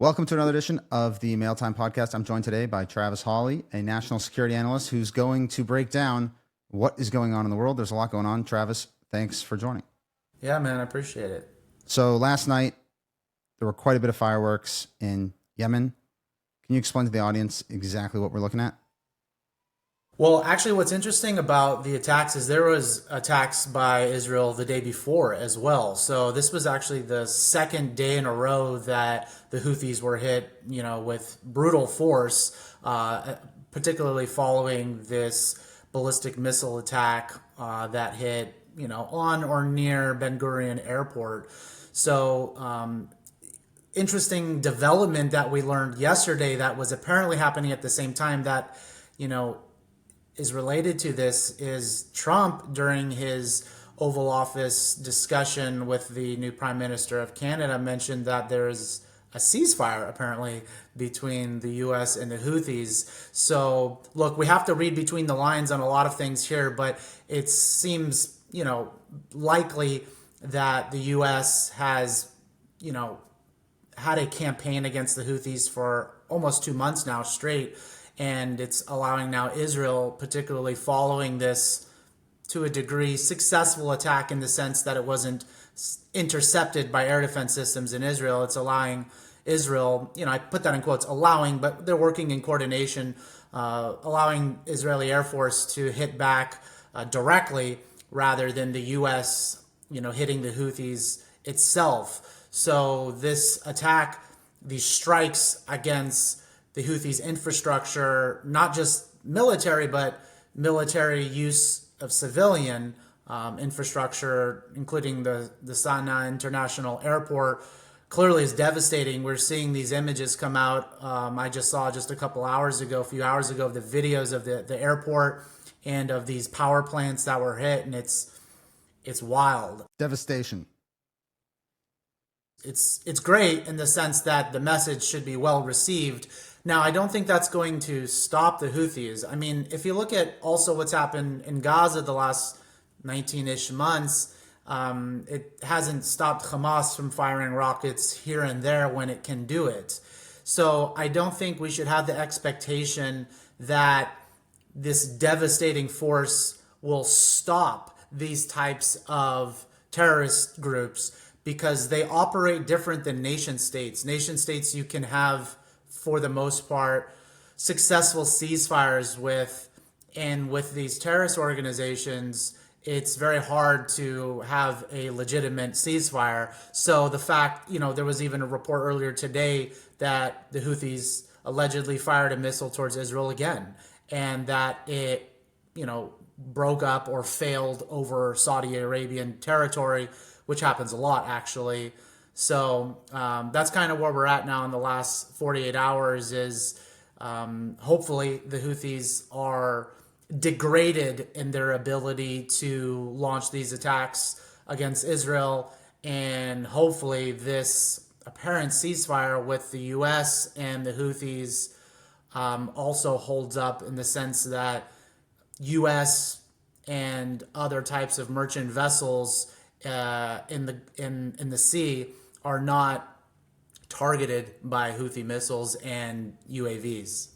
Welcome to another edition of the Mail Time Podcast. I'm joined today by Travis Hawley, a national security analyst who's going to break down what is going on in the world. There's a lot going on. Travis, thanks for joining. Yeah, man, I appreciate it. So last night, there were quite a bit of fireworks in Yemen. Can you explain to the audience exactly what we're looking at? Well, actually, what's interesting about the attacks is there was attacks by Israel the day before as well. So this was actually the second day in a row that the Houthis were hit, with brutal force, particularly following this ballistic missile attack that hit, on or near Ben Gurion Airport. So interesting development that we learned yesterday that was apparently happening at the same time that, is related to this is Trump, during his Oval Office discussion with the new Prime Minister of Canada, mentioned that there is a ceasefire apparently between the U.S. and the Houthis. So look, we have to read between the lines on a lot of things here, but it seems, likely that the U.S. has, had a campaign against the Houthis for almost 2 months now straight. And it's allowing now Israel, particularly following this, to a degree, successful attack in the sense that it wasn't intercepted by air defense systems in Israel. It's allowing Israel, I put that in quotes, allowing, but they're working in coordination, allowing Israeli Air Force to hit back directly rather than the U.S., hitting the Houthis itself. So this attack, these strikes against the Houthis' infrastructure, not just military, but military use of civilian infrastructure, including the Sana'a International Airport, clearly is devastating. We're seeing these images come out. I just saw just a few hours ago, the videos of the airport and of these power plants that were hit, and it's wild. Devastation. It's great in the sense that the message should be well received. Now, I don't think that's going to stop the Houthis. I mean, if you look at also what's happened in Gaza the last 19-ish months, it hasn't stopped Hamas from firing rockets here and there when it can do it. So I don't think we should have the expectation that this devastating force will stop these types of terrorist groups, because they operate different than nation states. Nation states you can have, for the most part, successful ceasefires with, and with these terrorist organizations, it's very hard to have a legitimate ceasefire. So the fact, there was even a report earlier today that the Houthis allegedly fired a missile towards Israel again, and that it, broke up or failed over Saudi Arabian territory, which happens a lot, actually. So that's kind of where we're at now in the last 48 hours is hopefully the Houthis are degraded in their ability to launch these attacks against Israel. And hopefully this apparent ceasefire with the U.S. and the Houthis also holds up in the sense that U.S. and other types of merchant vessels in the sea are not targeted by Houthi missiles and UAVs.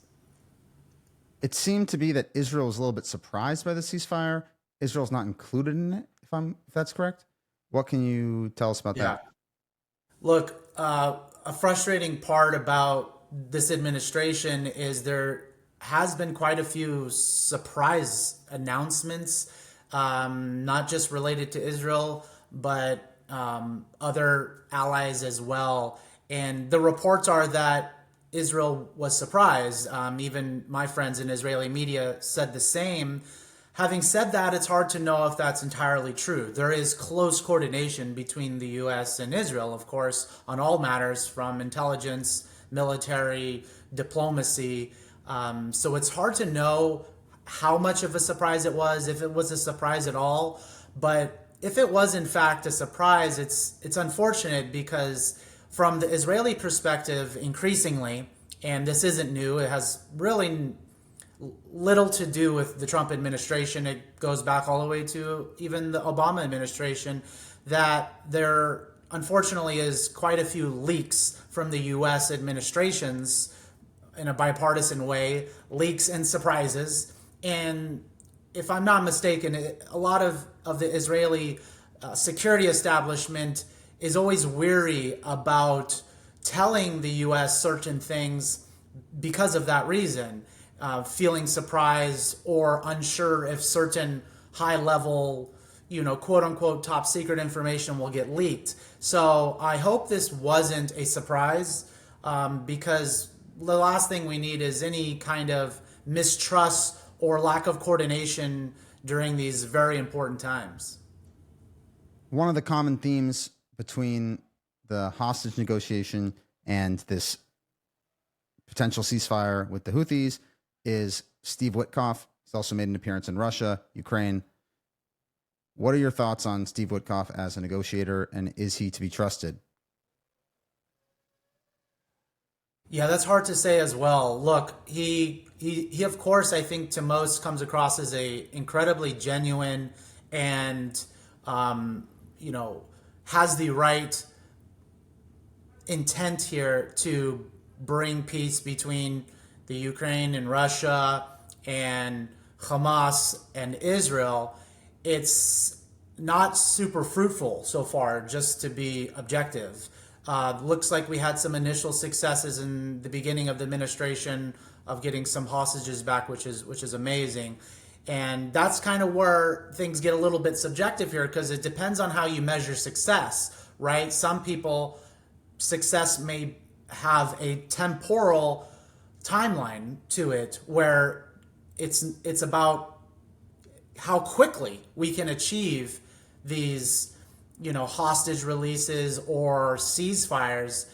It seemed to be that Israel was a little bit surprised by the ceasefire. Israel's not included in it, if that's correct. What can you tell us about that? Look, a frustrating part about this administration is there has been quite a few surprise announcements, not just related to Israel, but other allies as well. And the reports are that Israel was surprised. Even my friends in Israeli media said the same. Having said that, it's hard to know if that's entirely true. There is close coordination between the U.S. and Israel, of course, on all matters from intelligence, military, diplomacy. So it's hard to know how much of a surprise it was, if it was a surprise at all. But if it was in fact a surprise, it's unfortunate, because from the Israeli perspective, increasingly, and this isn't new, it has really little to do with the Trump administration. It goes back all the way to even the Obama administration, that they're unfortunately is quite a few leaks from the U.S. administrations in a bipartisan way, leaks and surprises. And if I'm not mistaken, a lot of the Israeli security establishment is always weary about telling the U.S. certain things because of that reason, feeling surprised or unsure if certain high level, quote unquote, top secret information will get leaked. So I hope this wasn't a surprise, because the last thing we need is any kind of mistrust or lack of coordination during these very important times. One of the common themes between the hostage negotiation and this potential ceasefire with the Houthis is Steve Witkoff. He's also made an appearance in Russia, Ukraine. What are your thoughts on Steve Witkoff as a negotiator, and is he to be trusted? Yeah, that's hard to say as well. Look, he of course, I think to most comes across as a incredibly genuine and has the right intent here to bring peace between the Ukraine and Russia and Hamas and Israel. It's not super fruitful so far, just to be objective. Looks like we had some initial successes in the beginning of the administration of getting some hostages back, which is amazing. And that's kind of where things get a little bit subjective here, because it depends on how you measure success, right? Some people, success may have a temporal timeline to it where it's about how quickly we can achieve these hostage releases or ceasefires.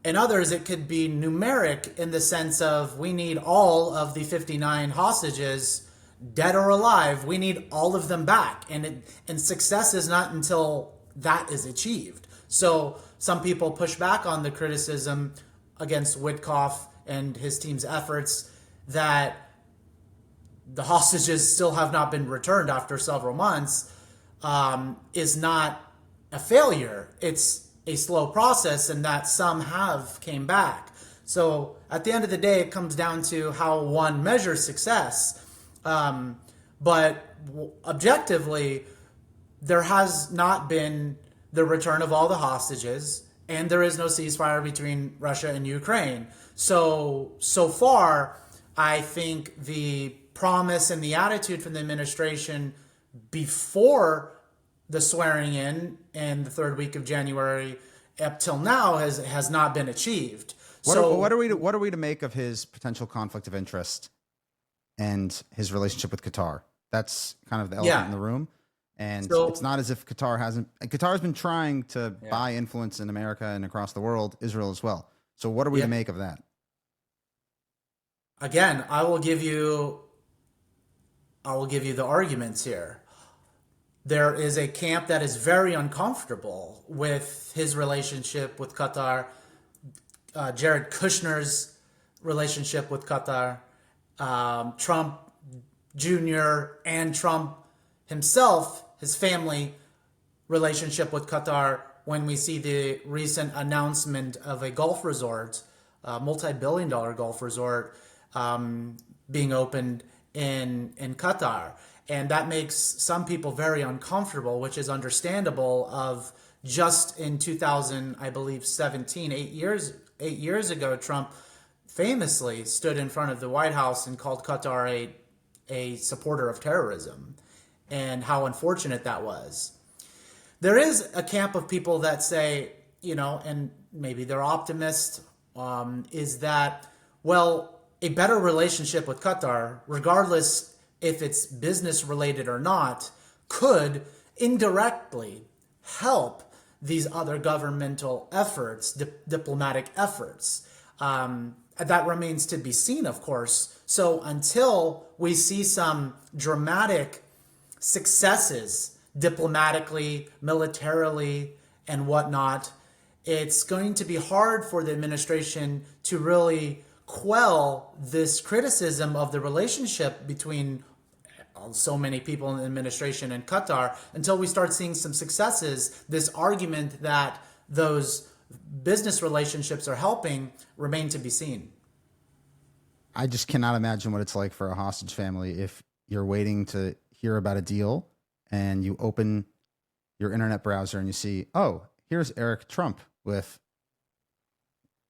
In others, it could be numeric in the sense of we need all of the 59 hostages, dead or alive. We need all of them back. And success is not until that is achieved. So some people push back on the criticism against Witkoff and his team's efforts that the hostages still have not been returned after several months, is not a failure. It's a slow process, and that some have came back. So at the end of the day, it comes down to how one measures success. But objectively, there has not been the return of all the hostages, and there is no ceasefire between Russia and Ukraine. So far, I think the promise and the attitude from the administration before the swearing in the third week of January up till now has not been achieved. What are we to make of his potential conflict of interest and his relationship with Qatar? That's kind of the elephant in the room. And it's not as if Qatar's been trying to buy influence in America and across the world, Israel as well. So what are we to make of that? Again, I will give you the arguments here. There is a camp that is very uncomfortable with his relationship with Qatar, Jared Kushner's relationship with Qatar, Trump Jr. and Trump himself, his family relationship with Qatar, when we see the recent announcement of a golf resort, a multi-billion-dollar golf resort, being opened in Qatar. And that makes some people very uncomfortable, which is understandable. Of just in 2000, I believe 17, 8 years ago, Trump famously stood in front of the White House and called Qatar a supporter of terrorism, and how unfortunate that was. There is a camp of people that say, and maybe they're optimists, is that, well, a better relationship with Qatar, regardless if it's business related or not, could indirectly help these other governmental efforts, diplomatic efforts. That remains to be seen, of course. So until we see some dramatic successes diplomatically, militarily, and whatnot, it's going to be hard for the administration to really quell this criticism of the relationship between so many people in the administration in Qatar until we start seeing some successes. This argument that those business relationships are helping remain to be seen. I just cannot imagine what it's like for a hostage family if you're waiting to hear about a deal and you open your internet browser and you see, oh, here's Eric Trump with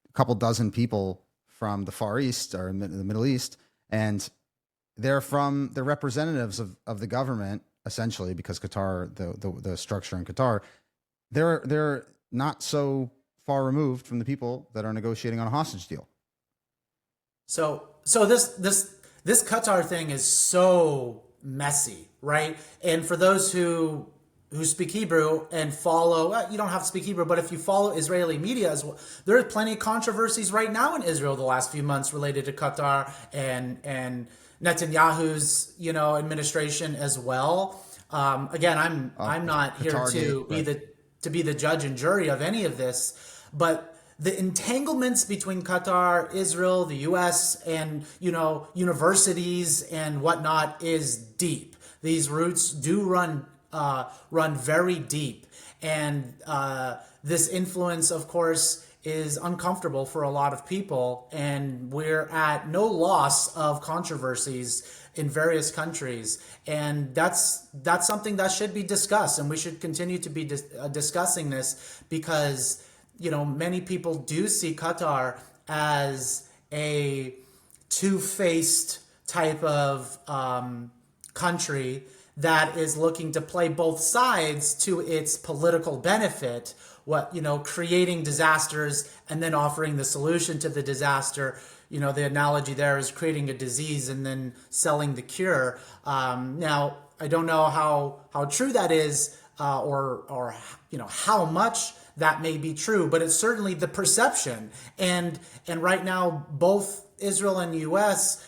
a couple dozen people from the Far East or the Middle East, and they're representatives of the government, essentially, because Qatar, the structure in Qatar, they're not so far removed from the people that are negotiating on a hostage deal. So this Qatar thing is so messy, right? And for those who speak Hebrew and follow, well, you don't have to speak Hebrew, but if you follow Israeli media as well, there are plenty of controversies right now in Israel the last few months related to Qatar and Netanyahu's administration as well. Again, I'm not here to be the judge and jury of any of this, but the entanglements between Qatar, Israel, the U.S., and universities and whatnot is deep. These roots do run very deep, and this influence, of course, is uncomfortable for a lot of people, and we're at no loss of controversies in various countries, and that's something that should be discussed, and we should continue to be discussing this because many people do see Qatar as a two-faced type of country that is looking to play both sides to its political benefit, creating disasters and then offering the solution to the disaster. The analogy there is creating a disease and then selling the cure. Now, I don't know how true that is, or how much that may be true, but it's certainly the perception. And right now, both Israel and U.S.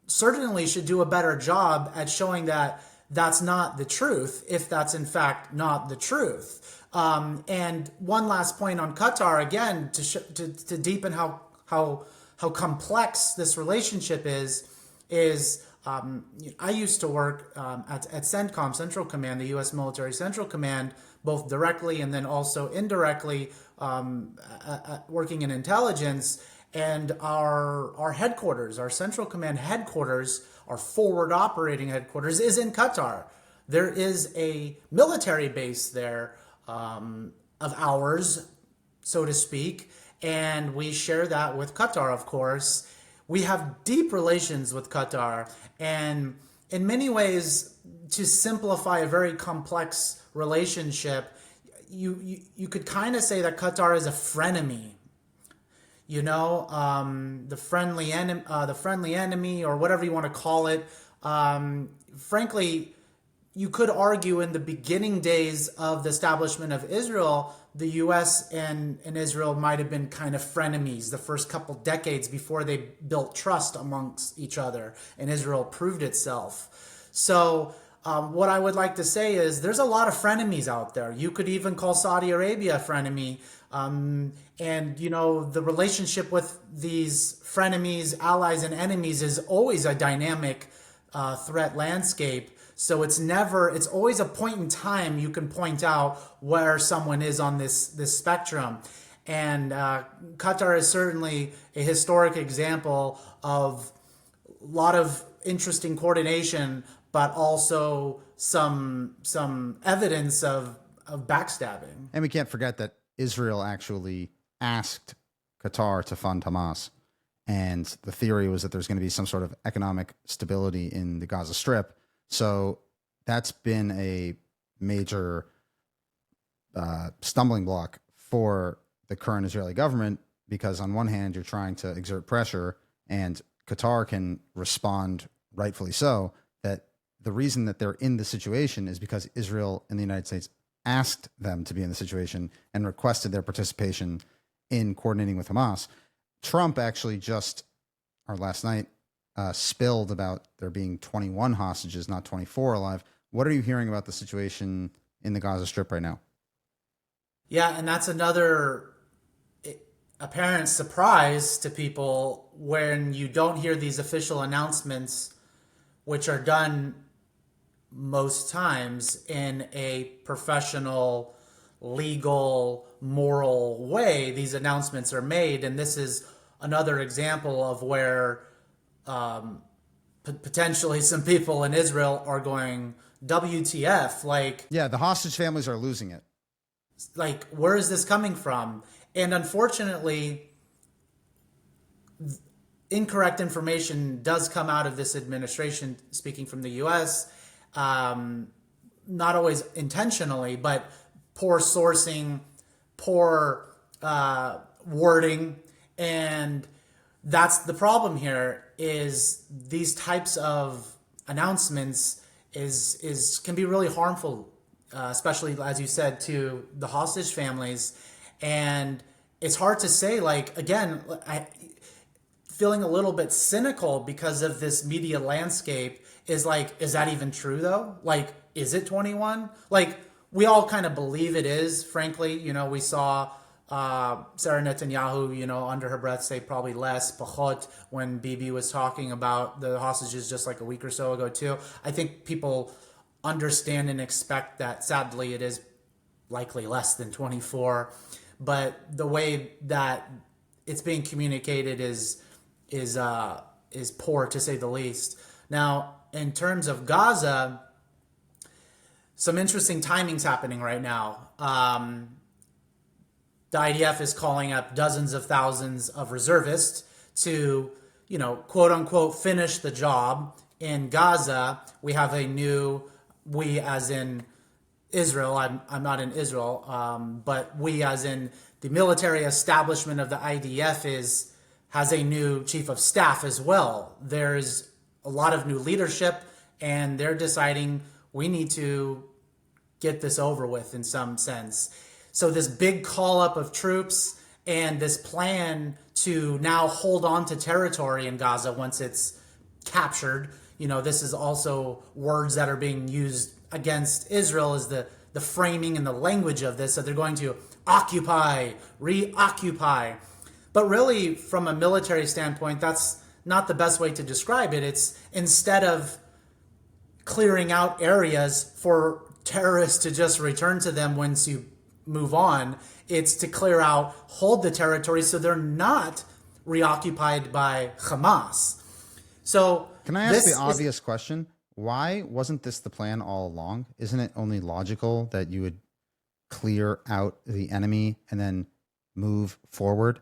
certainly should do a better job at showing that that's not the truth, if that's in fact not the truth. And one last point on Qatar, again, to deepen how complex this relationship is I used to work at CENTCOM, Central Command, the U.S. Military Central Command, both directly and then also indirectly, working in intelligence. And our headquarters, our Central Command headquarters, our forward operating headquarters is in Qatar. There is a military base there of ours, so to speak, and we share that with Qatar, of course. We have deep relations with Qatar, and in many ways, to simplify a very complex relationship, you could kind of say that Qatar is a frenemy. The friendly enemy, or whatever you want to call it. Frankly, you could argue in the beginning days of the establishment of Israel, the U.S. and Israel might have been kind of frenemies the first couple decades before they built trust amongst each other, and Israel proved itself. So what I would like to say is there's a lot of frenemies out there. You could even call Saudi Arabia a frenemy. And, the relationship with these frenemies, allies, and enemies is always a dynamic threat landscape. So it's always a point in time you can point out where someone is on this spectrum. And Qatar is certainly a historic example of a lot of interesting coordination, but also some evidence of backstabbing. And we can't forget that Israel actually asked Qatar to fund Hamas. And the theory was that there's going to be some sort of economic stability in the Gaza Strip. So that's been a major stumbling block for the current Israeli government, because on one hand, you're trying to exert pressure, and Qatar can respond, rightfully so, that the reason that they're in this situation is because Israel and the United States asked them to be in the situation and requested their participation in coordinating with Hamas. Trump actually last night, spilled about there being 21 hostages, not 24 alive. What are you hearing about the situation in the Gaza Strip right now? Yeah, and that's another apparent surprise to people when you don't hear these official announcements, which are done most times in a professional, legal, moral way. These announcements are made, and this is another example of where potentially some people in Israel are going, WTF, Yeah, the hostage families are losing it. like where is this coming from? And unfortunately, incorrect information does come out of this administration, speaking from the US, not always intentionally, but poor sourcing, poor wording. And that's the problem here, is these types of announcements can be really harmful, especially, as you said, to the hostage families. And it's hard to say, like, again, feeling a little bit cynical because of this media landscape is like, is that even true though? Like, is it 21? Like, we all kind of believe it is, frankly. You know, we saw Sarah Netanyahu, you know, under her breath say probably less, pachot, when Bibi was talking about the hostages just like a week or so ago too. I think people understand and expect that, sadly, it is likely less than 24. But the way that it's being communicated is poor, to say the least. Now, in terms of Gaza, some interesting timings happening right now. The IDF is calling up dozens of thousands of reservists to, you know, quote unquote, finish the job in Gaza. We have we as in Israel, I'm not in Israel, but we as in the military establishment of the IDF has a new chief of staff as well. There's a lot of new leadership, and they're deciding we need to get this over with in some sense. So this big call up of troops and this plan to now hold on to territory in Gaza once it's captured, you know, this is also words that are being used against Israel, is the framing and the language of this. So they're going to occupy, reoccupy. But really, from a military standpoint, that's not the best way to describe it. It's, instead of clearing out areas for terrorists to just return to them once you move on, it's to clear out, hold the territory so they're not reoccupied by Hamas. So can I ask the obvious question? Why wasn't this the plan all along? Isn't it only logical that you would clear out the enemy and then move forward?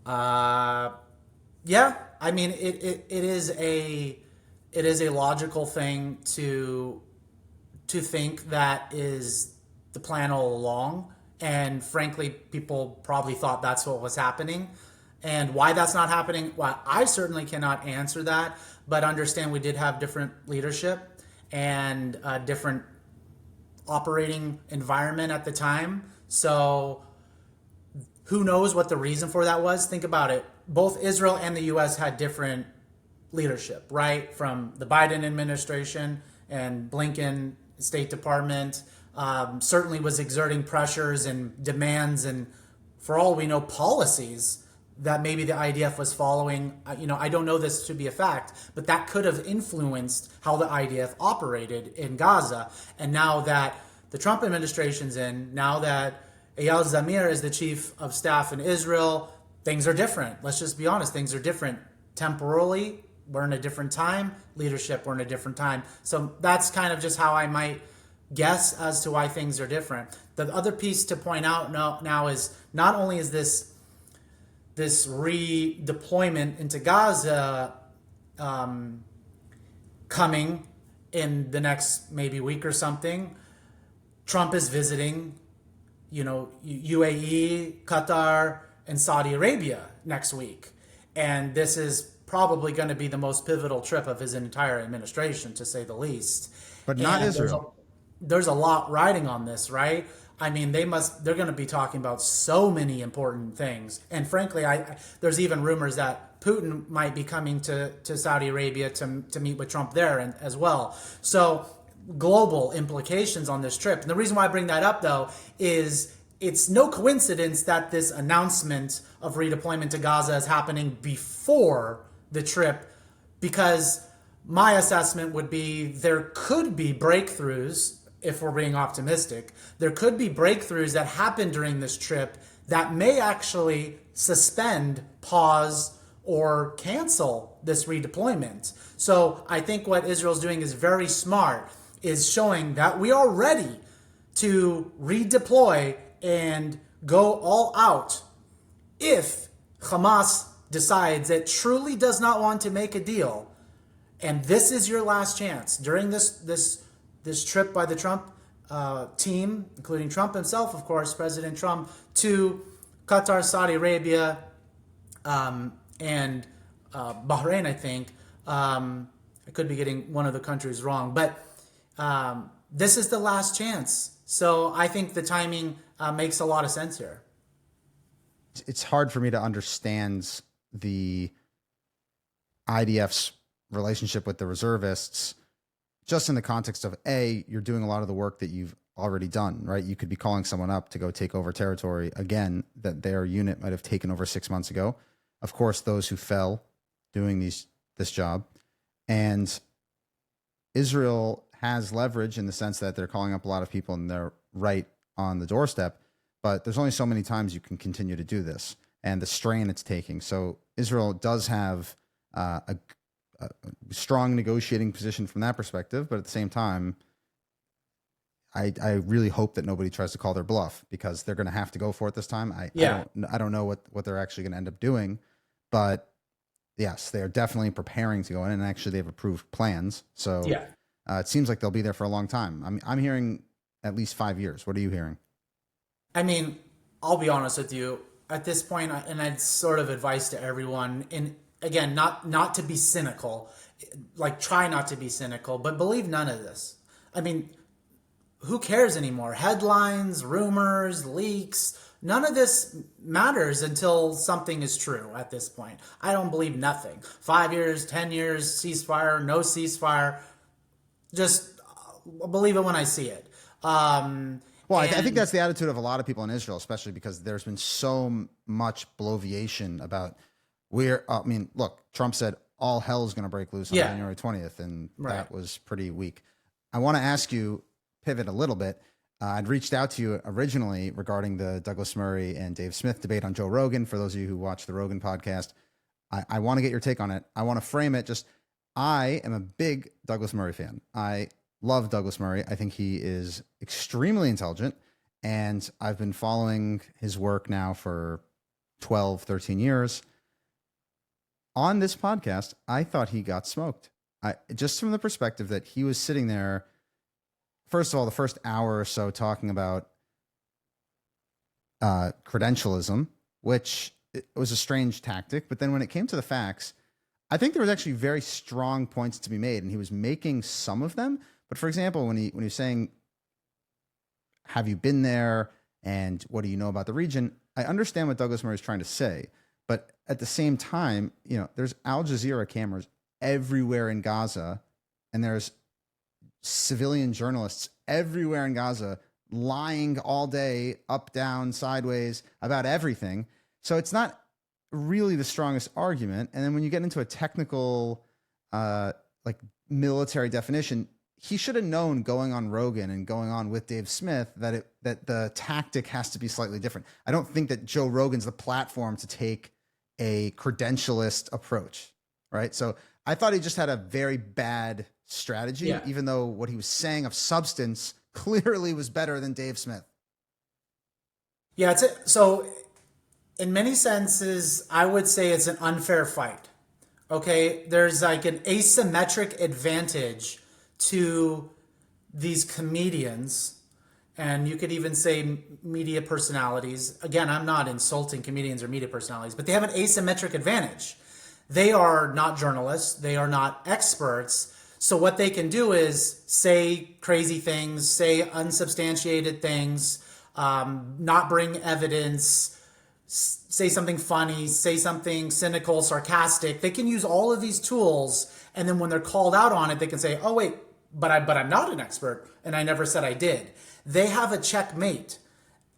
Yeah, I mean, it is a logical thing to think that is the plan all along. And frankly, people probably thought that's what was happening. And why that's not happening, well, I certainly cannot answer that, but understand we did have different leadership and a different operating environment at the time. So who knows what the reason for that was? Think about it. Both Israel and the US had different leadership, right? From the Biden administration, and Blinken, State Department, certainly was exerting pressures and demands, and for all we know, policies that maybe the IDF was following. You know, I don't know this to be a fact, but that could have influenced how the IDF operated in Gaza. And now that the Trump administration's in, now that Eyal Zamir is the chief of staff in Israel, things are different. Let's just be honest, things are different. Temporally, we're in a different time. Leadership, we're in a different time. So that's kind of just how I might guess as to why things are different. The other piece to point out now is, not only is this redeployment into Gaza coming in the next maybe week or something, Trump is visiting, you know, UAE, Qatar, and Saudi Arabia next week. And this is probably going to be the most pivotal trip of his entire administration, to say the least. But not Israel. There's a lot riding on this, right? I mean, they're going to be talking about so many important things. And frankly, there's even rumors that Putin might be coming to Saudi Arabia to meet with Trump there as well. So global implications on this trip. And the reason why I bring that up, though, is it's no coincidence that this announcement of redeployment to Gaza is happening before the trip, because my assessment would be there could be breakthroughs, if we're being optimistic. There could be breakthroughs that happen during this trip that may actually suspend, pause, or cancel this redeployment. So I think what Israel's doing is very smart, is showing that we are ready to redeploy and go all out if Hamas decides it truly does not want to make a deal. And this is your last chance during this trip by the Trump team, including Trump himself, of course, President Trump, to Qatar, Saudi Arabia, and Bahrain, I think. I could be getting one of the countries wrong, but this is the last chance. So I think the timing makes a lot of sense here. It's hard for me to understand the IDF's relationship with the reservists just in the context of, A, you're doing a lot of the work that you've already done, right? You could be calling someone up to go take over territory again that their unit might have taken over 6 months ago. Of course, those who fell doing this job. And Israel has leverage in the sense that they're calling up a lot of people and they're right on the doorstep, but there's only so many times you can continue to do this and the strain it's taking. So Israel does have a strong negotiating position from that perspective, but at the same time, I really hope that nobody tries to call their bluff because they're going to have to go for it this time. I don't know what they're actually going to end up doing, but yes, they are definitely preparing to go in, and actually they've approved plans. So it seems like they'll be there for a long time. I'm hearing at least 5 years. What are you hearing? I mean, I'll be honest with you. At this point, and I'd sort of advise to everyone, and again, not to be cynical, like try not to be cynical, but believe none of this. I mean, who cares anymore? Headlines, rumors, leaks, none of this matters until something is true at this point. I don't believe nothing. 5 years, 10 years, ceasefire, no ceasefire. Just believe it when I see it. I think that's the attitude of a lot of people in Israel, especially because there's been so much bloviation about look, Trump said all hell is going to break loose on January 20th, and that was pretty weak. I want to ask you, pivot a little bit. I'd reached out to you originally regarding the Douglas Murray and Dave Smith debate on Joe Rogan. For those of you who watch the Rogan podcast, I want to get your take on it. I want to frame it I am a big Douglas Murray fan. I love Douglas Murray. I think he is extremely intelligent, and I've been following his work now for 12, 13 years. On this podcast, I thought he got smoked. Just from the perspective that he was sitting there, first of all, the first hour or so talking about credentialism, which was a strange tactic. But then when it came to the facts, I think there was actually very strong points to be made, and he was making some of them. But for example, when he was saying, have you been there and what do you know about the region? I understand what Douglas Murray is trying to say, but at the same time, there's Al Jazeera cameras everywhere in Gaza, and there's civilian journalists everywhere in Gaza lying all day, up, down, sideways about everything. So it's not really the strongest argument. And then when you get into a technical, military definition, he should have known going on Rogan and going on with Dave Smith that the tactic has to be slightly different. I don't think that Joe Rogan's the platform to take a credentialist approach, right? So I thought he just had a very bad strategy, even though what he was saying of substance clearly was better than Dave Smith. Yeah, so in many senses, I would say it's an unfair fight. Okay, there's like an asymmetric advantage to these comedians, and you could even say media personalities. Again, I'm not insulting comedians or media personalities, but they have an asymmetric advantage. They are not journalists. They are not experts. So what they can do is say crazy things, say unsubstantiated things, not bring evidence, say something funny, say something cynical, sarcastic. They can use all of these tools, and then when they're called out on it, they can say, oh, wait, but I'm not an expert, and I never said I did. They have a checkmate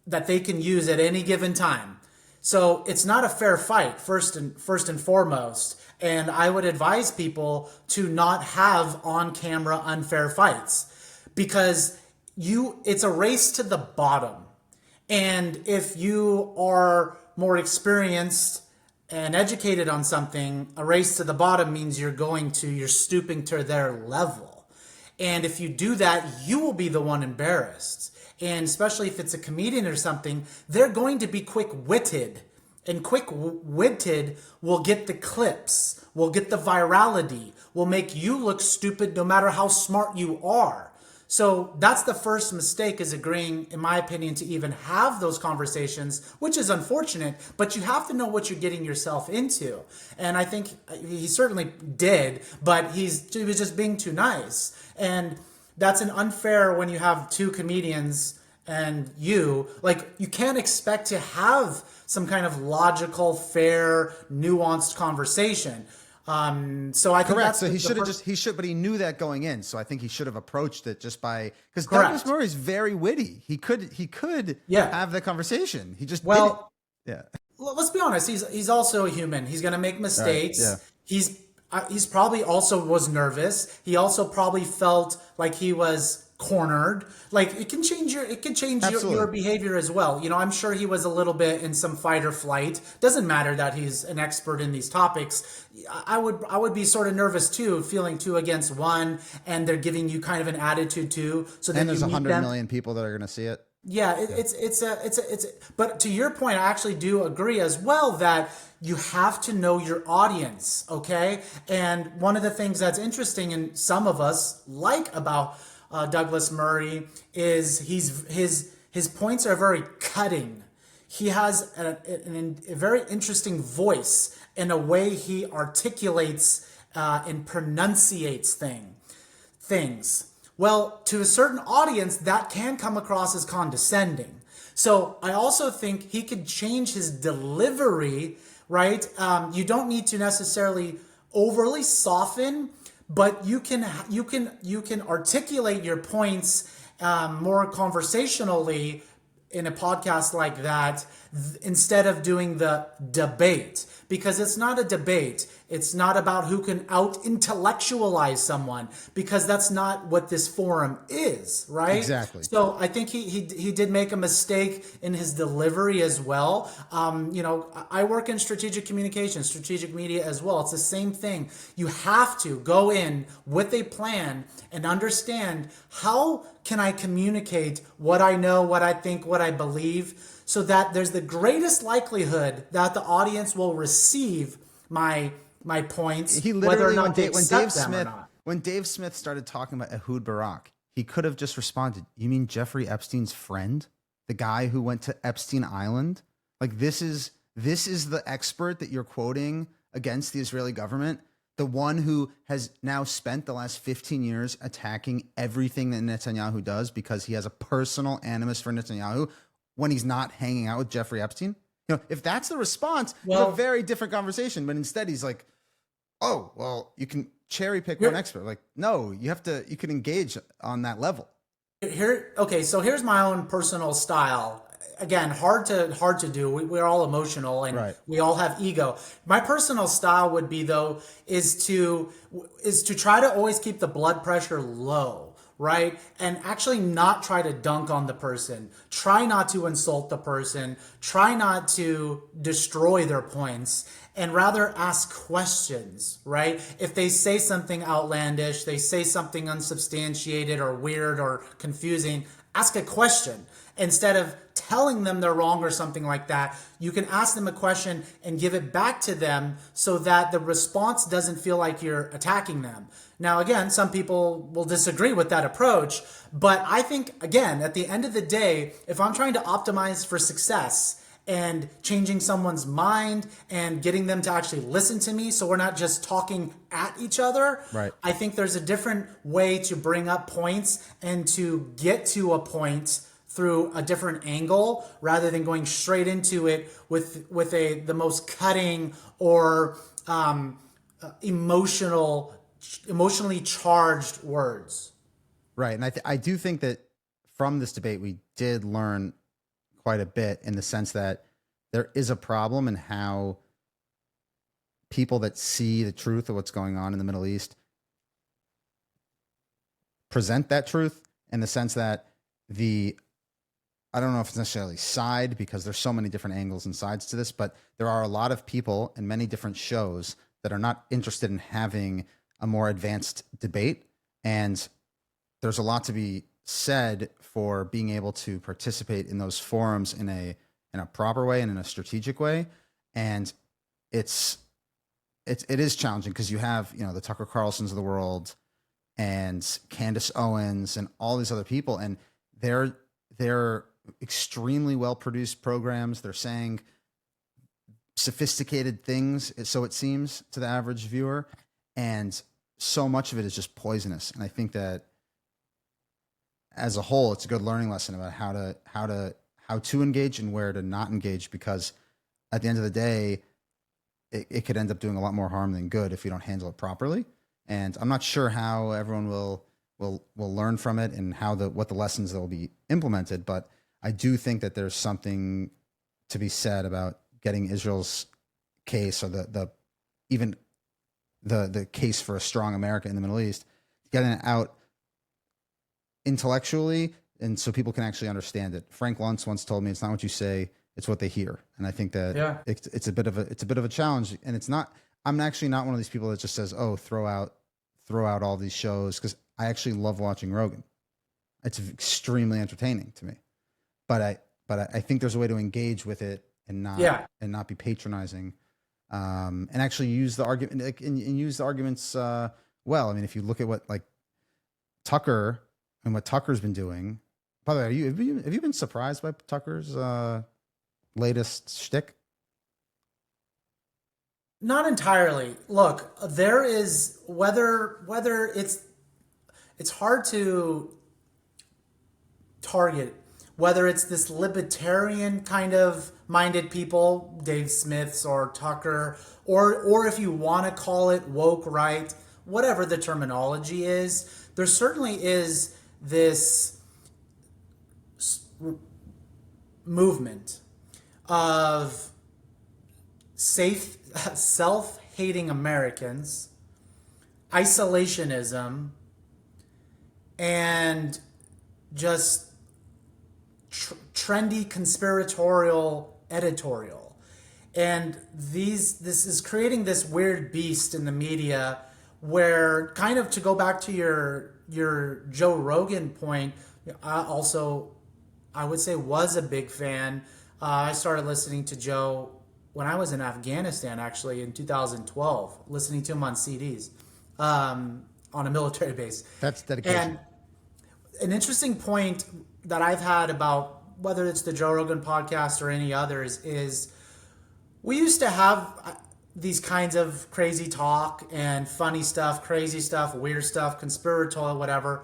that they can use at any given time. So it's not a fair fight, first and foremost. And I would advise people to not have on camera unfair fights, because it's a race to the bottom. And if you are more experienced and educated on something, a race to the bottom means you're stooping to their level. And if you do that, you will be the one embarrassed. And especially if it's a comedian or something, they're going to be quick-witted. And quick-witted will get the clips, will get the virality, will make you look stupid no matter how smart you are. So that's the first mistake, is agreeing, in my opinion, to even have those conversations, which is unfortunate, but you have to know what you're getting yourself into. And I think he certainly did, but he was just being too nice. And that's an unfair when you have two comedians and you can't expect to have some kind of logical, fair, nuanced conversation. So I think Correct. that's So but he knew that going in. So I think he should have approached it just because Correct. Douglas Murray's very witty. He could have the conversation. He just didn't. Yeah. Let's be honest. He's also a human. He's going to make mistakes. Right. Yeah. He's probably also was nervous. He also probably felt like he was cornered. Like it can change your behavior as well. I'm sure he was a little bit in some fight or flight. Doesn't matter that he's an expert in these topics. I would be sort of nervous too, feeling 2 against 1, and they're giving you kind of an attitude too. So then there's 100 million people that are going to see it. Yeah, but to your point, I actually do agree as well that you have to know your audience, okay? And one of the things that's interesting, and some of us like about Douglas Murray, is his points are very cutting. He has a very interesting voice in a way he articulates and pronunciates things. Well, to a certain audience, that can come across as condescending. So I also think he could change his delivery, right? You don't need to necessarily overly soften, but you can articulate your points more conversationally in a podcast like that, instead of doing the debate, because it's not a debate. It's not about who can out-intellectualize someone, because that's not what this forum is, right? Exactly. So I think he did make a mistake in his delivery as well. I work in strategic communication, strategic media as well. It's the same thing. You have to go in with a plan and understand, how can I communicate what I know, what I think, what I believe, so that there's the greatest likelihood that the audience will receive my points, He whether or literally, not they accept them or not. when Dave Smith started talking about Ehud Barak, he could have just responded, "You mean Jeffrey Epstein's friend, the guy who went to Epstein Island? Like this is the expert that you're quoting against the Israeli government, the one who has now spent the last 15 years attacking everything that Netanyahu does because he has a personal animus for Netanyahu, when he's not hanging out with Jeffrey Epstein." If that's the response, it's a very different conversation. But instead, he's like, "Oh, well, you can cherry pick one expert." Like, no, you can engage on that level. So here's my own personal style. Again, hard to do. We're all emotional, and Right. we all have ego. My personal style would be, though, is to try to always keep the blood pressure low. Right? And actually not try to dunk on the person. Try not to insult the person. Try not to destroy their points, and rather ask questions, right? If they say something outlandish, they say something unsubstantiated or weird or confusing, ask a question. Instead of telling them they're wrong or something like that, you can ask them a question and give it back to them, so that the response doesn't feel like you're attacking them. Now, again, some people will disagree with that approach, but I think, again, at the end of the day, if I'm trying to optimize for success and changing someone's mind and getting them to actually listen to me, so we're not just talking at each other, right, I think there's a different way to bring up points and to get to a point through a different angle, rather than going straight into it with the most cutting or emotionally charged words. Right. And I do think that from this debate, we did learn quite a bit, in the sense that there is a problem in how people that see the truth of what's going on in the Middle East present that truth, in the sense that I don't know if it's necessarily side, because there's so many different angles and sides to this, but there are a lot of people in many different shows that are not interested in having a more advanced debate. And there's a lot to be said for being able to participate in those forums in a proper way and in a strategic way. And it is challenging, because you have, the Tucker Carlsons of the world and Candace Owens and all these other people, and they're extremely well produced programs. They're saying sophisticated things, so it seems to the average viewer, and so much of it is just poisonous. And I think that as a whole, it's a good learning lesson about how to engage and where to not engage, because at the end of the day, it could end up doing a lot more harm than good if you don't handle it properly. And I'm not sure how everyone will learn from it, and what the lessons that will be implemented. But I do think that there's something to be said about getting Israel's case, or the case for a strong America in the Middle East, getting it out intellectually, and so people can actually understand it. Frank Luntz once told me, "It's not what you say, it's what they hear." And I think that it's a bit of a challenge. And it's not. I'm actually not one of these people that just says, "Oh, throw out all these shows," because I actually love watching Rogan. It's extremely entertaining to me. But I think there's a way to engage with it and not be patronizing, and actually use the argument, and use the arguments well. I mean, if you look at what Tucker and what Tucker's been doing. By the way, have you been surprised by Tucker's latest shtick? Not entirely. Look, there is whether it's hard to target whether it's this libertarian kind of minded people, Dave Smiths or Tucker, or if you want to call it woke right, whatever the terminology is, there certainly is this movement of self-hating Americans, isolationism, and just trendy conspiratorial editorial. And this is creating this weird beast in the media where, kind of to go back to your Joe Rogan point, I would say was a big fan. I started listening to Joe when I was in Afghanistan, actually, in 2012, listening to him on CDs on a military base. That's dedication. And an interesting point that I've had about whether it's the Joe Rogan podcast or any others is we used to have these kinds of crazy talk and funny stuff, crazy stuff, weird stuff, conspiratorial, whatever.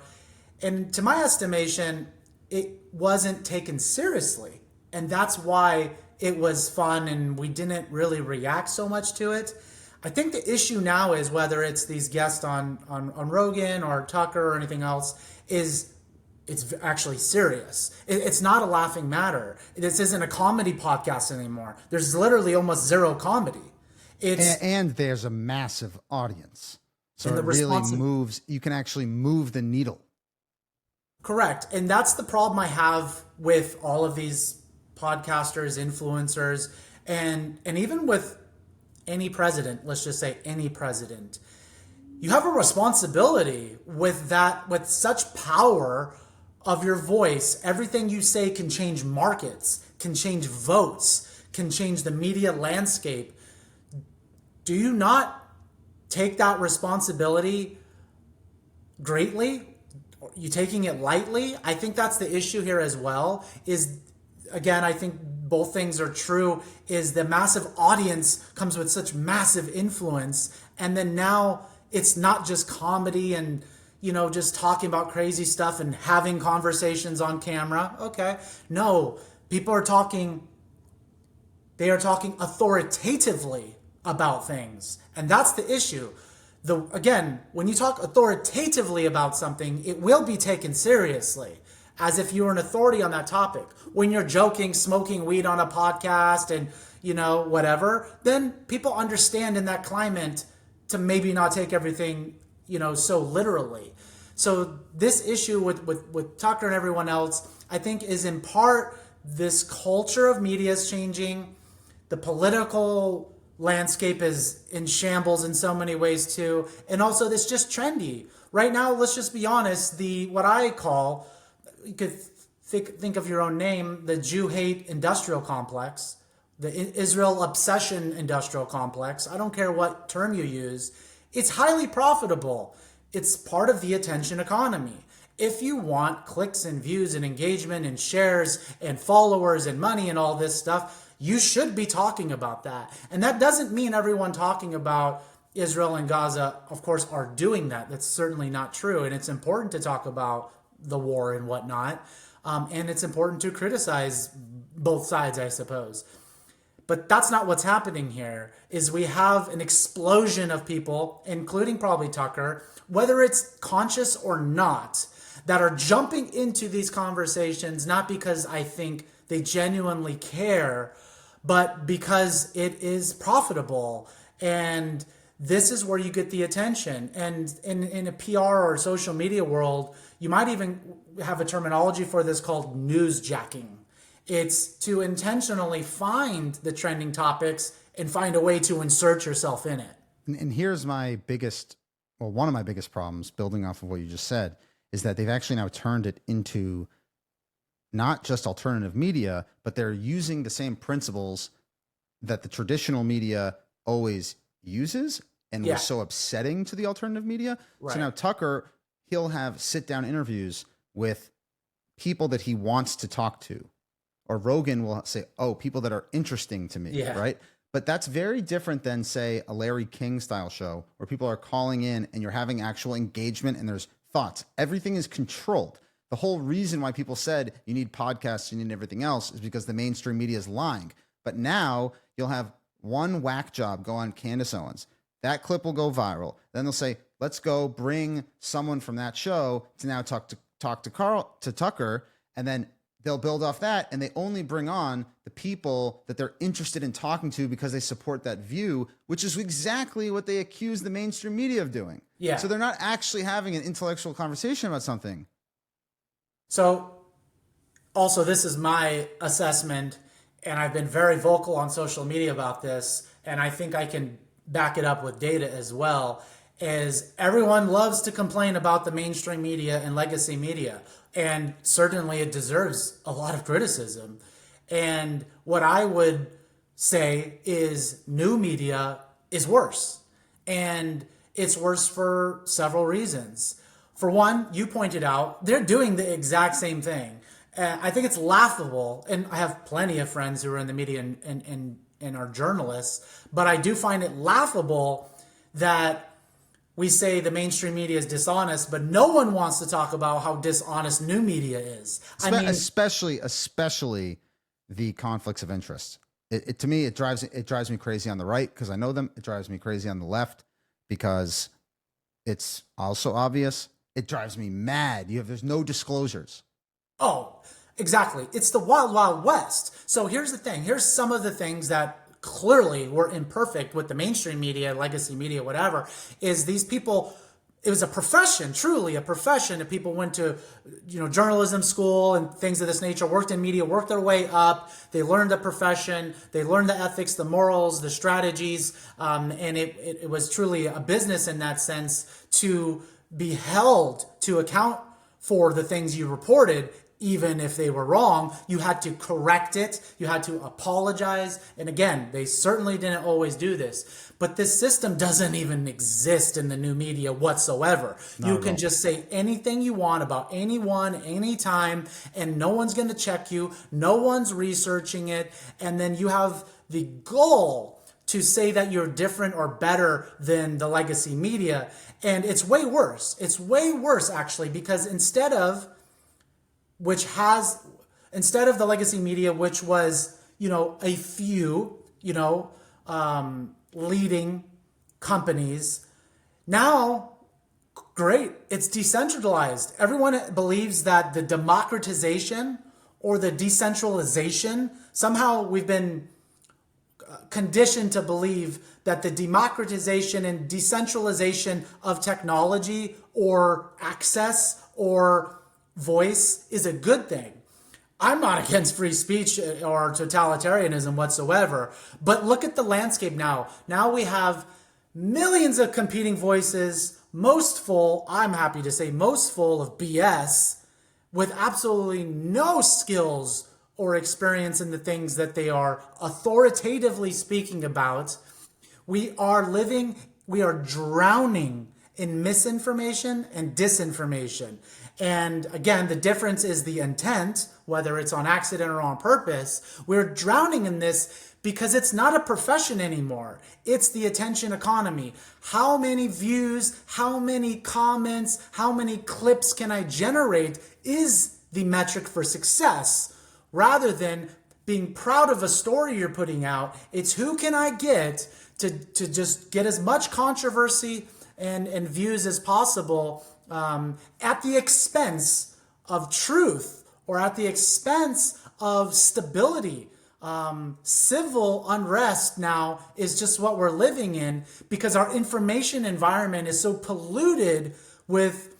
And to my estimation, it wasn't taken seriously. And that's why it was fun and we didn't really react so much to it. I think the issue now is, whether it's these guests on Rogan or Tucker or anything else, is it's actually serious. It's not a laughing matter. This isn't a comedy podcast anymore. There's literally almost zero comedy. And there's a massive audience. So it really moves. You can actually move the needle. Correct. And that's the problem I have with all of these podcasters, influencers, and even with any president. Let's just say any president. You have a responsibility with such power of your voice. Everything you say can change markets, can change votes, can change the media landscape. Do you not take that responsibility greatly? Are you taking it lightly? I think that's the issue here as well. Again, I think both things are true, is the massive audience comes with such massive influence. And then now it's not just comedy and, just talking about crazy stuff and having conversations on camera. Okay. No, people are talking, they are talking authoritatively about things. And that's the issue. Again, when you talk authoritatively about something, it will be taken seriously. as if you were an authority on that topic. When you're joking, smoking weed on a podcast and, whatever, then people understand in that climate to maybe not take everything, so literally. So this issue with Tucker and everyone else, I think, is in part this culture of media is changing. The political landscape is in shambles in so many ways too. And also this just trendy. Right now, let's just be honest, what I call, you could think of your own name, the Jew hate industrial complex, the Israel obsession industrial complex. I don't care what term you use. It's highly profitable. It's part of the attention economy. If you want clicks and views and engagement and shares and followers and money and all this stuff, you should be talking about that. And that doesn't mean everyone talking about Israel and Gaza, of course, are doing that. That's certainly not true. And it's important to talk about the war and whatnot. And it's important to criticize both sides, I suppose. But that's not what's happening here, is we have an explosion of people, including probably Tucker, whether it's conscious or not, that are jumping into these conversations, not because I think they genuinely care, but because it is profitable. And this is where you get the attention. And in a PR or social media world, you might even have a terminology for this called newsjacking. It's to intentionally find the trending topics and find a way to insert yourself in it. And here's my biggest, well, one of my biggest problems, building off of what you just said, is that they've actually now turned it into not just alternative media, but they're using the same principles that the traditional media always uses and was so upsetting to the alternative media. Right. So now Tucker, he'll have sit-down interviews with people that he wants to talk to. Or Rogan will say, oh, people that are interesting to me, right? But that's very different than, say, a Larry King style show where people are calling in and you're having actual engagement and there's thoughts. Everything is controlled. The whole reason why people said you need podcasts, you need everything else is because the mainstream media is lying. But now you'll have one whack job go on Candace Owens. That clip will go viral. Then they'll say, let's go bring someone from that show to now talk to Tucker. And then they'll build off that, and they only bring on the people that they're interested in talking to because they support that view, which is exactly what they accuse the mainstream media of doing. Yeah. So they're not actually having an intellectual conversation about something. So also, this is my assessment, and I've been very vocal on social media about this, and I think I can back it up with data as well, is everyone loves to complain about the mainstream media and legacy media. And certainly it deserves a lot of criticism. And what I would say is new media is worse. And it's worse for several reasons. For one, you pointed out, they're doing the exact same thing. I think it's laughable. And I have plenty of friends who are in the media and are journalists. But I do find it laughable that we say the mainstream media is dishonest, but no one wants to talk about how dishonest new media is. Especially the conflicts of interest. To me, it drives me crazy on the right because I know them. It drives me crazy on the left because it's also obvious. It drives me mad. There's no disclosures. Oh, exactly. It's the wild, wild west. So here's the thing. Here's some of the things that clearly were imperfect with the mainstream media, legacy media, whatever, is these people, it was a profession, truly a profession, that people went to, journalism school and things of this nature, worked in media, worked their way up. They learned the profession, they learned the ethics, the morals, the strategies, and it was truly a business in that sense to be held to account for the things you reported. Even if they were wrong, you had to correct it. You had to apologize. And again, they certainly didn't always do this. But this system doesn't even exist in the new media whatsoever. You can just say anything you want about anyone, anytime, and no one's going to check you. No one's researching it. And then you have the goal to say that you're different or better than the legacy media. And it's way worse. It's way worse, actually, because instead of the legacy media, which was, a few, leading companies, now Great. It's decentralized. Everyone believes that the democratization or the decentralization, somehow we've been conditioned to believe that the democratization and decentralization of technology or access or voice is a good thing. I'm not against free speech or totalitarianism whatsoever, but look at the landscape now. Now we have millions of competing voices, most full, I'm happy to say, most full of BS with absolutely no skills or experience in the things that they are authoritatively speaking about. We are drowning in misinformation and disinformation. And again, the difference is the intent, whether it's on accident or on purpose. We're drowning in this because it's not a profession anymore. It's the attention economy. How many views, how many comments, how many clips can I generate is the metric for success. Rather than being proud of a story you're putting out, it's who can I get to just get as much controversy and views as possible at the expense of truth or at the expense of stability. Civil unrest now is just what we're living in because our information environment is so polluted with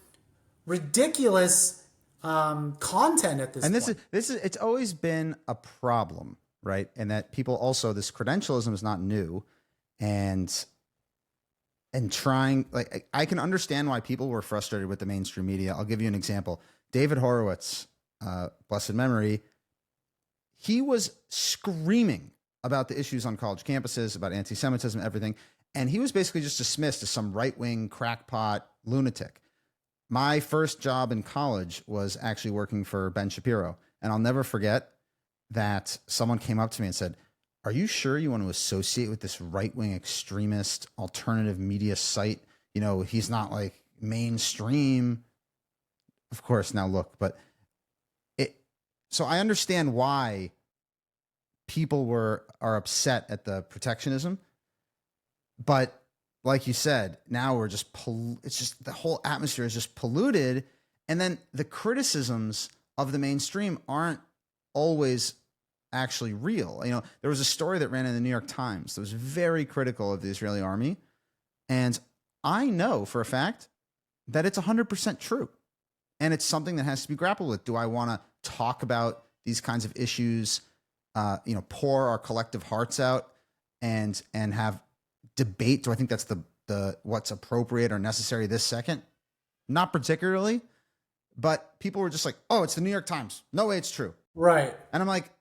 ridiculous content at this point. And this is it's always been a problem, right? And that people also, this credentialism is not new, and trying, like, I can understand why people were frustrated with the mainstream media. I'll give you an example. David Horowitz, blessed memory, he was screaming about the issues on college campuses, about anti-Semitism, everything. And he was basically just dismissed as some right-wing crackpot lunatic. My first job in college was actually working for Ben Shapiro. And I'll never forget that someone came up to me and said, "Are you sure you want to associate with this right-wing extremist alternative media site? You know, he's not like mainstream." Of course, now look, but so I understand why people are upset at the protectionism, but like you said, now we're just it's just the whole atmosphere is just polluted, and then the criticisms of the mainstream aren't always actually real. You know, there was a story that ran in the New York Times that was very critical of the Israeli army, and I know for a fact that it's 100% true, and it's something that has to be grappled with. Do I want to talk about these kinds of issues? Pour our collective hearts out and have debate? Do I think that's the what's appropriate or necessary this second? Not particularly, but people were just like, "Oh, it's the New York Times. No way it's true." Right. And I'm like,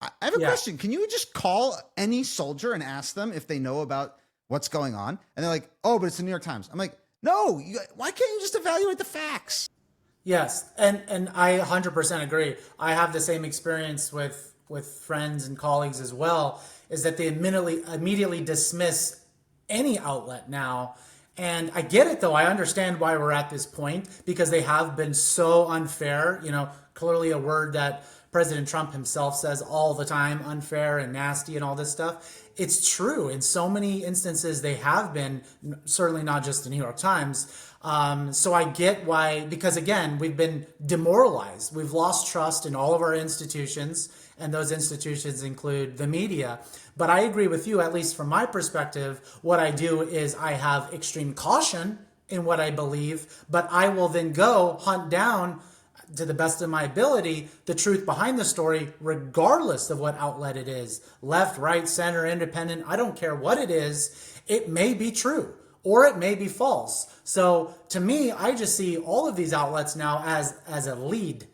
I have a question. Can you just call any soldier and ask them if they know about what's going on? And they're like, "Oh, but it's the New York Times." I'm like, no, why can't you just evaluate the facts? Yes. And I 100% agree. I have the same experience with friends and colleagues as well, is that they immediately dismiss any outlet now. And I get it, though. I understand why we're at this point, because they have been so unfair. You know, clearly a word that President Trump himself says all the time, unfair and nasty and all this stuff. It's true. In so many instances, they have been, certainly not just the New York Times. So I get why, because again, we've been demoralized. We've lost trust in all of our institutions, and those institutions include the media. But I agree with you, at least from my perspective. What I do is I have extreme caution in what I believe, but I will then go hunt down, to the best of my ability, the truth behind the story, regardless of what outlet it is. Left, right, center, independent, I don't care what it is. It may be true or it may be false. So to me, I just see all of these outlets now as a lead.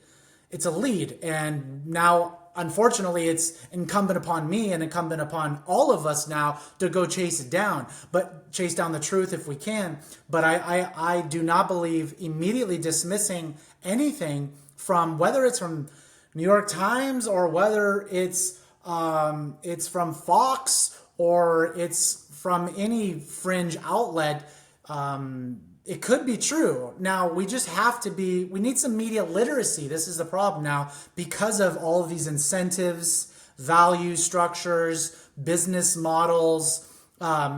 It's a lead. And now, unfortunately, it's incumbent upon me and incumbent upon all of us now to go chase it down, but chase down the truth if we can. But I do not believe immediately dismissing anything from, whether it's from New York Times or whether it's from Fox or it's from any fringe outlet. It could be true. Now, we just have to we need some media literacy. This is the problem now, because of all of these incentives, value structures, business models.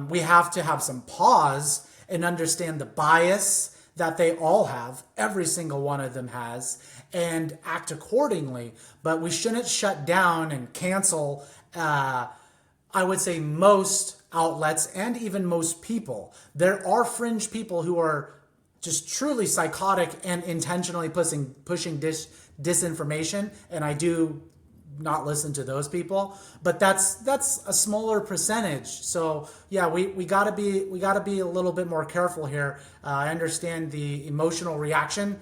We have to have some pause and understand the bias, that they all have, every single one of them has, and act accordingly. But we shouldn't shut down and cancel, I would say, most outlets and even most people. There are fringe people who are just truly psychotic and intentionally pushing disinformation, and I do not listen to those people, but that's a smaller percentage. So yeah, we gotta be a little bit more careful here. I understand the emotional reaction.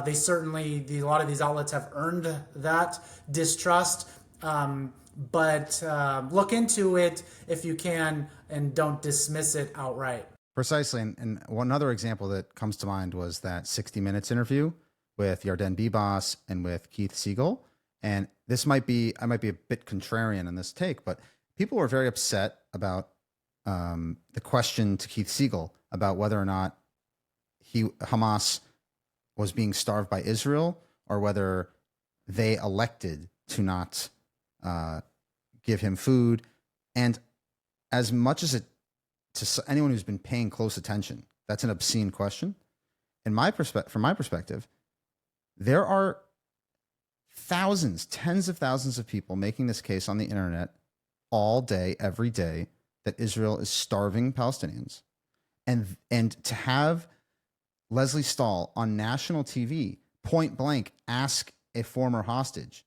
They certainly, a lot of these outlets have earned that distrust. But look into it if you can, and don't dismiss it outright. Precisely. And one other example that comes to mind was that 60 Minutes interview with Yarden Bibas and with Keith Siegel. And this I might be a bit contrarian in this take, but people were very upset about the question to Keith Siegel about whether or not Hamas was being starved by Israel, or whether they elected to not give him food. And as much as to anyone who's been paying close attention, that's an obscene question. From my perspective, there are thousands, tens of thousands of people making this case on the internet all day, every day, that Israel is starving Palestinians. And to have Leslie Stahl on national TV point blank ask a former hostage,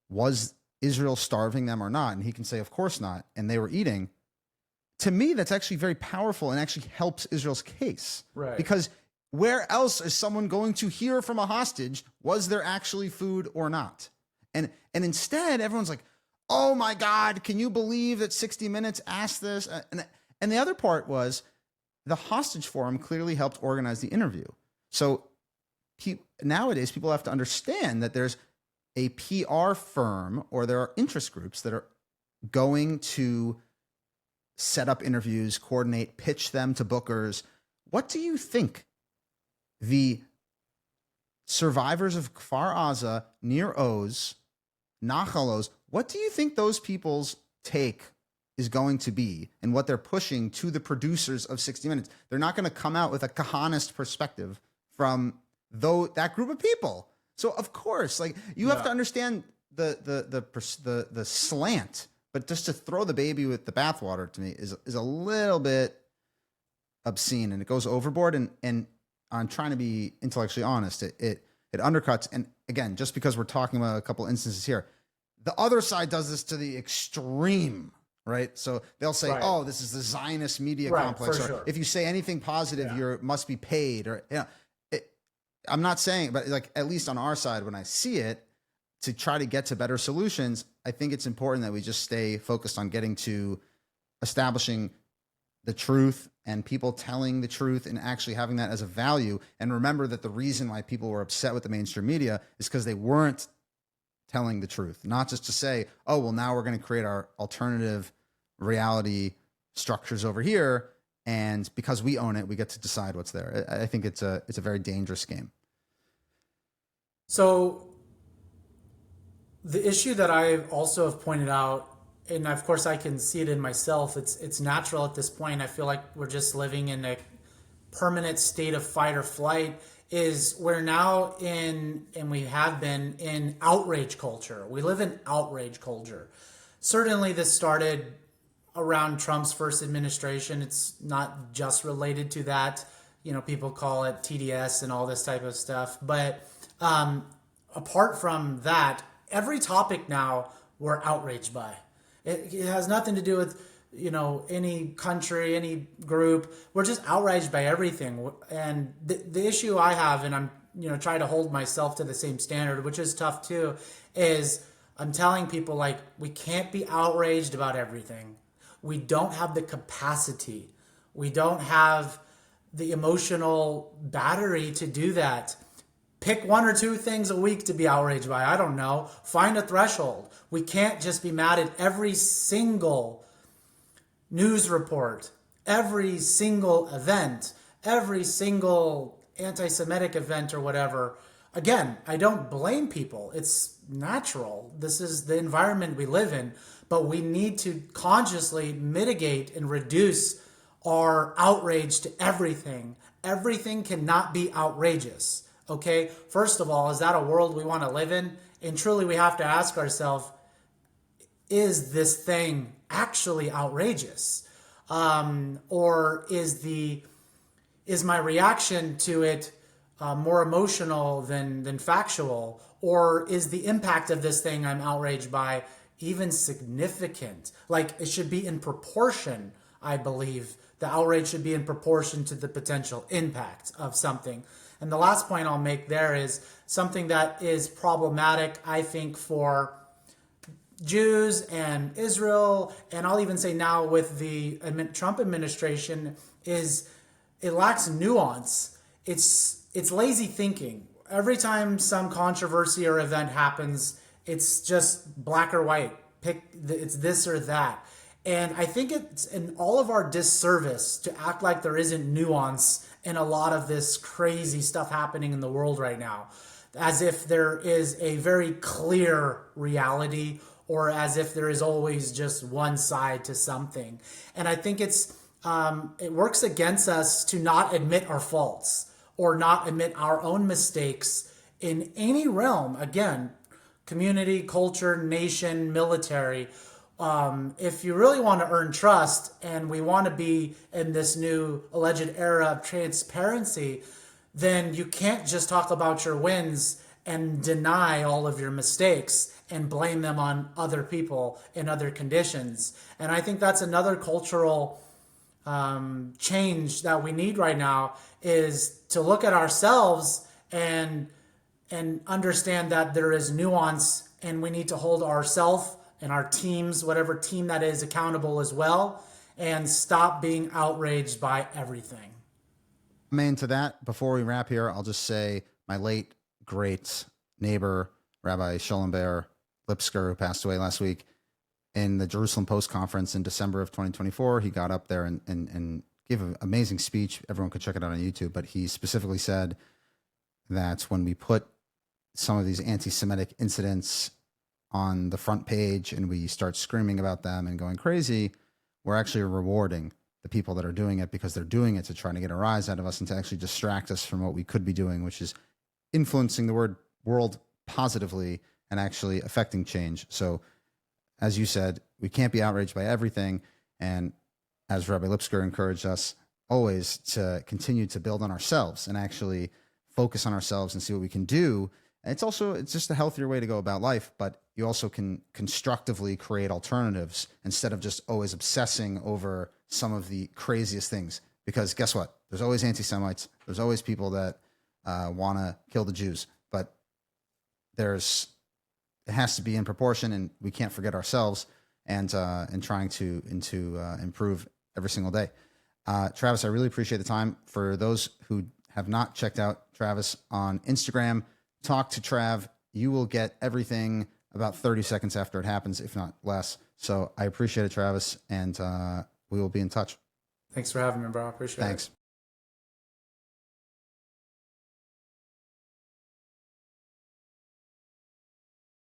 was Israel starving them or not? And he can say, of course not. And they were eating. To me, that's actually very powerful and actually helps Israel's case. Right. Because where else is someone going to hear from a hostage, was there actually food or not? And instead, everyone's like, oh my God, can you believe that 60 Minutes asked this? And the other part was the hostage forum clearly helped organize the interview. So nowadays, people have to understand that there's a PR firm, or there are interest groups that are going to set up interviews, coordinate, pitch them to bookers. What do you think the survivors of Kfar Aza, Nir Oz, Nachal Oz, what do you think those people's take is going to be, and what they're pushing to the producers of 60 Minutes? They're not going to come out with a Kahanist perspective from that group of people. So of course, like, you have to understand the slant. But just to throw the baby with the bathwater, to me, is a little bit obscene, and it goes overboard. And I'm trying to be intellectually honest. It undercuts. And again, just because we're talking about a couple instances here, the other side does this to the extreme, right? So they'll say, Right. "Oh, this is the Zionist media Right, complex," for or sure. if you say anything positive, you must be paid, or I'm not saying, but like, at least on our side, when I see it, to try to get to better solutions, I think it's important that we just stay focused on getting to establishing the truth and people telling the truth and actually having that as a value. And remember that the reason why people were upset with the mainstream media is because they weren't telling the truth, not just to say, oh, well, now we're going to create our alternative reality structures over here, and because we own it, we get to decide what's there. I think it's a very dangerous game. So the issue that I also have pointed out, and of course I can see it in myself, it's natural at this point. I feel like we're just living in a permanent state of fight or flight, is we're now in, and we have been in, outrage culture. We live in outrage culture. Certainly this started around Trump's first administration. It's not just related to that. You know, people call it TDS and all this type of stuff. But apart from that, every topic now we're outraged by. It has nothing to do with, you know, any country, any group. We're just outraged by everything. And the issue I have, and I'm, you know, trying to hold myself to the same standard, which is tough too, is I'm telling people, like, we can't be outraged about everything. We don't have the capacity. We don't have the emotional battery to do that. Pick one or two things a week to be outraged by. I don't know. Find a threshold. We can't just be mad at every single news report, every single event, every single anti-Semitic event or whatever. Again, I don't blame people. It's natural. This is the environment we live in. But we need to consciously mitigate and reduce are outrage to everything. Everything cannot be outrageous. Okay? First of all, is that a world we want to live in? And truly we have to ask ourselves, is this thing actually outrageous? Or is my reaction to it more emotional than factual? Or is the impact of this thing I'm outraged by even significant? Like, it should be in proportion, I believe. The outrage should be in proportion to the potential impact of something. And the last point I'll make there is something that is problematic, I think, for Jews and Israel, and I'll even say now with the Trump administration, is it lacks nuance. It's lazy thinking. Every time some controversy or event happens, it's just black or white. It's this or that. And I think it's in all of our disservice to act like there isn't nuance in a lot of this crazy stuff happening in the world right now, as if there is a very clear reality, or as if there is always just one side to something. And I think it works against us to not admit our faults or not admit our own mistakes in any realm. Again, community, culture, nation, military. If you really want to earn trust, and we want to be in this new alleged era of transparency, then you can't just talk about your wins and deny all of your mistakes and blame them on other people in other conditions. And I think that's another cultural change that we need right now, is to look at ourselves and understand that there is nuance, and we need to hold ourselves and our teams, whatever team that is, accountable as well, and stop being outraged by everything. Amen to that. Before we wrap here, I'll just say my late, great neighbor, Rabbi Schollenberg Lipsker, who passed away last week, in the Jerusalem Post conference in December of 2024, he got up there and gave an amazing speech. Everyone could check it out on YouTube, but he specifically said that when we put some of these anti-Semitic incidents on the front page and we start screaming about them and going crazy, we're actually rewarding the people that are doing it, because they're doing it to try to get a rise out of us and to actually distract us from what we could be doing, which is influencing the world positively and actually affecting change. So, as you said, we can't be outraged by everything. And as Rabbi Lipsker encouraged us always to continue to build on ourselves and actually focus on ourselves and see what we can do. And it's just a healthier way to go about life, but you also can constructively create alternatives instead of just always obsessing over some of the craziest things. Because guess what? There's always anti-Semites. There's always people that want to kill the Jews, but it has to be in proportion, and we can't forget ourselves and trying to improve every single day. Travis, I really appreciate the time. For those who have not checked out Travis on Instagram, talk to Trav. You will get everything about 30 seconds after it happens, if not less. So I appreciate it, Travis, and we will be in touch. Thanks for having me, bro. I appreciate it. Thanks.